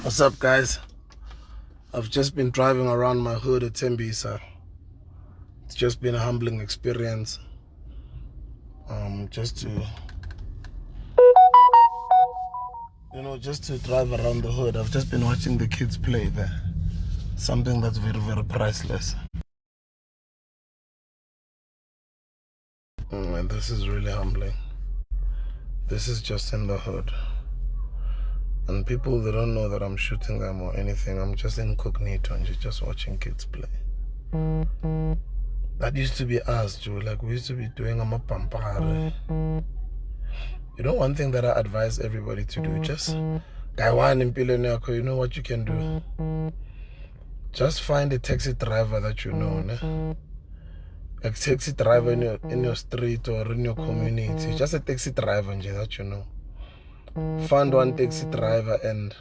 What's up, guys? I've just been driving around my hood at Tembisa. It's just been a humbling experience. Just to, just to drive around the hood. I've just been watching the kids play there. Something that's very, very priceless. And this is really humbling. This is just in the hood. And people, they don't know that I'm shooting them or anything. I'm just incognito and just watching kids play. That used to be us, Joe. Like, we used to be doing a mapampare. One thing that I advise everybody to do, just you know what you can do? Just find a taxi driver that you know, ne? A taxi driver in your street or in your community. Just a taxi driver that you know. Find one taxi driver, and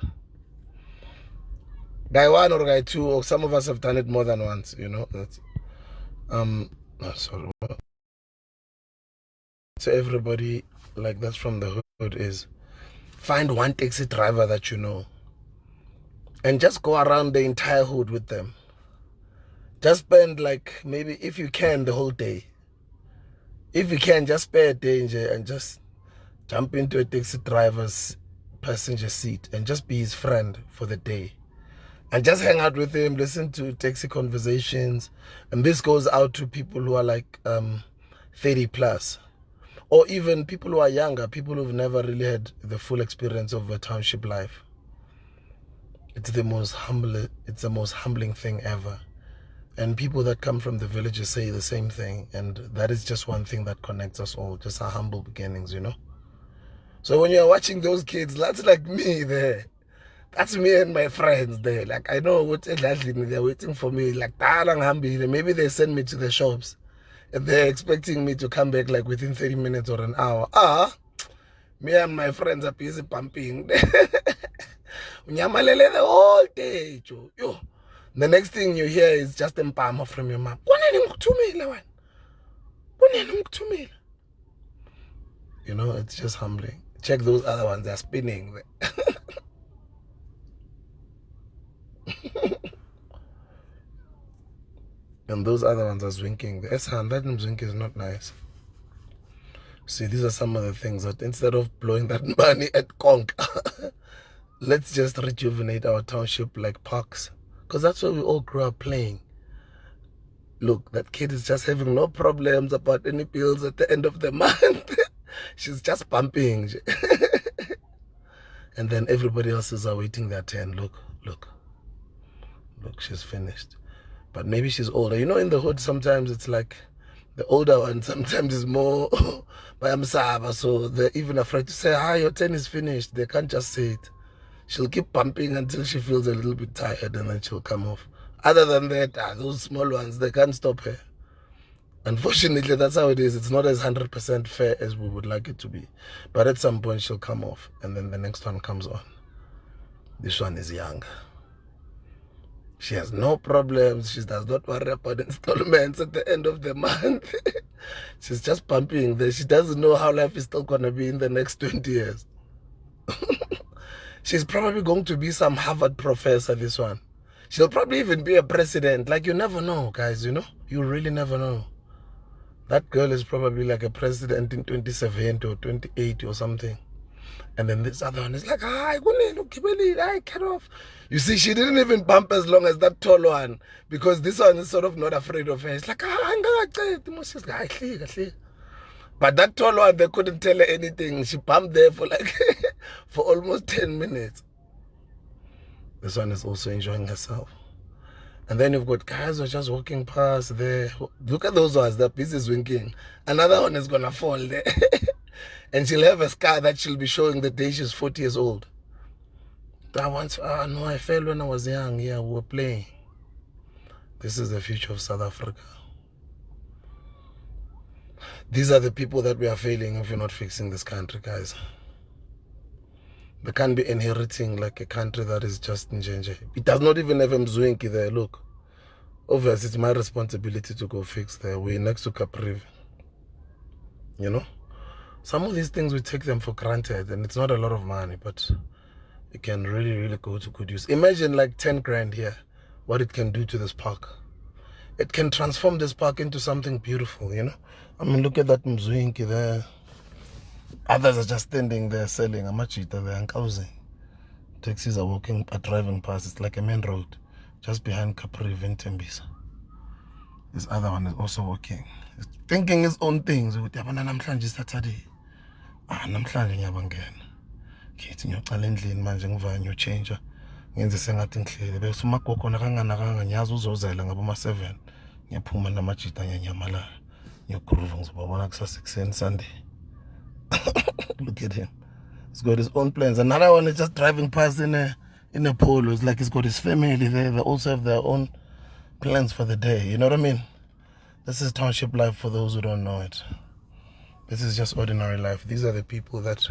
guy one or guy two, or some of us have done it more than once, That's sorry. So everybody like that's from the hood is find one taxi driver that you know and just go around the entire hood with them. Just spend, like, maybe, if you can, the whole day. If you can, just spare a day and just jump into a taxi driver's passenger seat and just be his friend for the day. And just hang out with him, listen to taxi conversations. And this goes out to people who are like 30 plus. Or even people who are younger, people who've never really had the full experience of a township life. It's the most humbling thing ever. And people that come from the villages say the same thing. And that is just one thing that connects us all, just our humble beginnings, So when you're watching those kids, that's like me there. That's me and my friends there. Like, I know what they're waiting for me. Like, maybe they send me to the shops. And they're expecting me to come back like within 30 minutes or an hour. Me and my friends are busy pumping. Unyamalele the whole day, Joe. Yo. The next thing you hear is just empama from your mom. It's just humbling. Check those other ones, they're spinning. And those other ones are zwinking. The S-hand, that zwink is not nice. See, these are some of the things that instead of blowing that money at Conk, let's just rejuvenate our township like parks. Because that's where we all grew up playing. Look, that kid is just having no problems about any bills at the end of the month. She's just pumping. And then everybody else is awaiting their turn. Look, she's finished. But maybe she's older. In the hood, sometimes it's like the older one sometimes is more bayamsaba, so they're even afraid to say, hi, your turn is finished. They can't just say it. She'll keep pumping until she feels a little bit tired, and then she'll come off. Other than that, those small ones, they can't stop her. Unfortunately, that's how it is. It's not as 100% fair as we would like it to be. But at some point, she'll come off, and then the next one comes on. This one is young. She has no problems. She does not worry about installments at the end of the month. She's just pumping there. She doesn't know how life is still going to be in the next 20 years. She's probably going to be some Harvard professor, this one. She'll probably even be a president. Like, you never know, guys, You really never know. That girl is probably like a president in 2070 or 2080 or something. And then this other one is like, I cut off. You see, she didn't even bump as long as that tall one, because this one is sort of not afraid of her. It's like, but that tall one, they couldn't tell her anything. She bumped there for like, for almost 10 minutes. This one is also enjoying herself. And then you've got guys who are just walking past there. Look at those ones, they're busy swinging. Another one is going to fall there. And she'll have a scar that she'll be showing the day she's 40 years old. That once, no, I fell when I was young. Yeah, we were playing. This is the future of South Africa. These are the people that we are failing if you're not fixing this country, guys. They can't be inheriting like a country that is just Njenje. It does not even have Mzwinki there. Look, obviously it's my responsibility to go fix there. We're next to Caprivi. Some of these things we take them for granted, and it's not a lot of money, but it can really, really go to good use. Imagine like 10 grand here, what it can do to this park. It can transform this park into something beautiful, you know. I mean, look at that Mzwinki there. Others are just standing there selling amachita there and housing. Taxis are driving past. It's like a main road, just behind Capri Ventembisa. This other one is also walking. He's thinking his own things. Namhlanje Saturday. Namhlanje ngiyabangena. Kithi ngiyocala endlini manje ngiva ngiyotshentsha. Ngenze sengathi ngihlele. Bese umagogo nakangana ngiyazi uzozela ngabo ma7. Ngiyaphuma namajita ngiyamalala. Ngiyogroove ngizobabona kusasa ekuseni Sunday. Look at him. He's got his own plans. Another one is just driving past in a polo. It's like he's got his family there. They also have their own plans for the day. You know what I mean? This is township life for those who don't know it. This is just ordinary life. These are the people that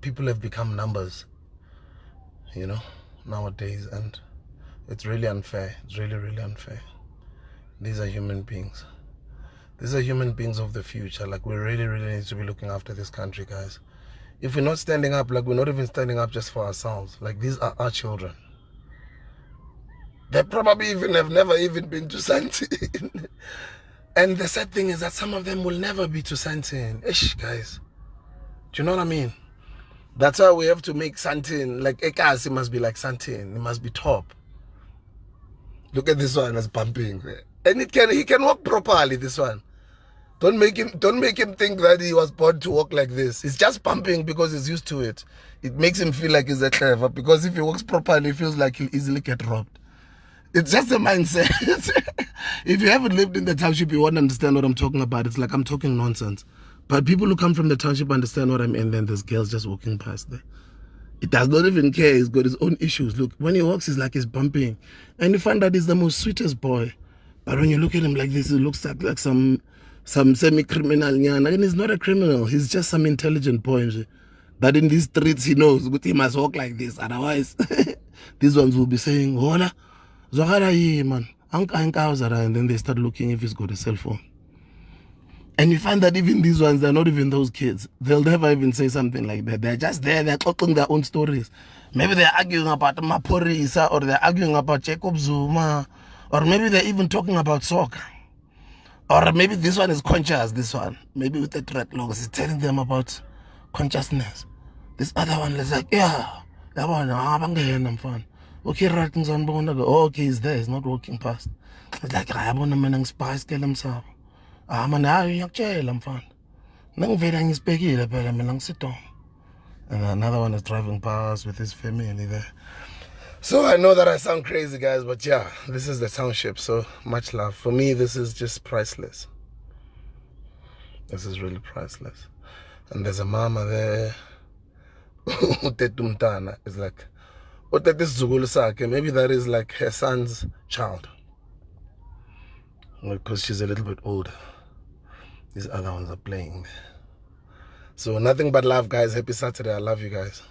people have become numbers, you know, nowadays, and it's really unfair. It's really, really unfair. These are human beings. These are human beings of the future. Like, we really, really need to be looking after this country, guys. If we're not standing up, like, we're not even standing up just for ourselves. Like, these are our children. They probably have never even been to Sandton. And the sad thing is that some of them will never be to Sandton. Ish, guys. Do you know what I mean? That's why we have to make Sandton, like, Ekasi must be like Sandton. It must be top. Look at this one, that's bumping. And he can walk properly, this one. Don't make him think that he was born to walk like this. He's just pumping because he's used to it. It makes him feel like he's a clever, because if he walks properly, he feels like he'll easily get robbed. It's just a mindset. If you haven't lived in the township, you won't understand what I'm talking about. It's like I'm talking nonsense. But people who come from the township understand what I mean. Then there's girls just walking past there. He does not even care. He's got his own issues. Look, when he walks, he's like he's bumping. And you find that he's the most sweetest boy. But when you look at him like this, it looks like some semi-criminal. And he's not a criminal. He's just some intelligent boy. That in these streets, he knows he must walk like this. Otherwise, these ones will be saying, Hola, man. And then they start looking if he's got a cell phone. And you find that even these ones, they're not even those kids. They'll never even say something like that. They're just there, they're talking their own stories. Maybe they're arguing about Maporisa, or they're arguing about Jacob Zuma, or maybe they're even talking about soccer. Or maybe this one is conscious, this one. Maybe with the dreadlocks, he's telling them about consciousness. This other one is like, yeah, that one, I'm fine. Okay, right, okay, he's there, he's not walking past. It's like, I'm spice, kill himself. Man, I'm fine. And another one is driving past with his family there. So I know that I sound crazy, guys, but yeah, this is the township, so much love. For me, this is just priceless. This is really priceless. And there's a mama there. It's like, maybe that is like her son's child, because she's a little bit older. These other ones are playing. So nothing but love, guys. Happy Saturday. I love you guys.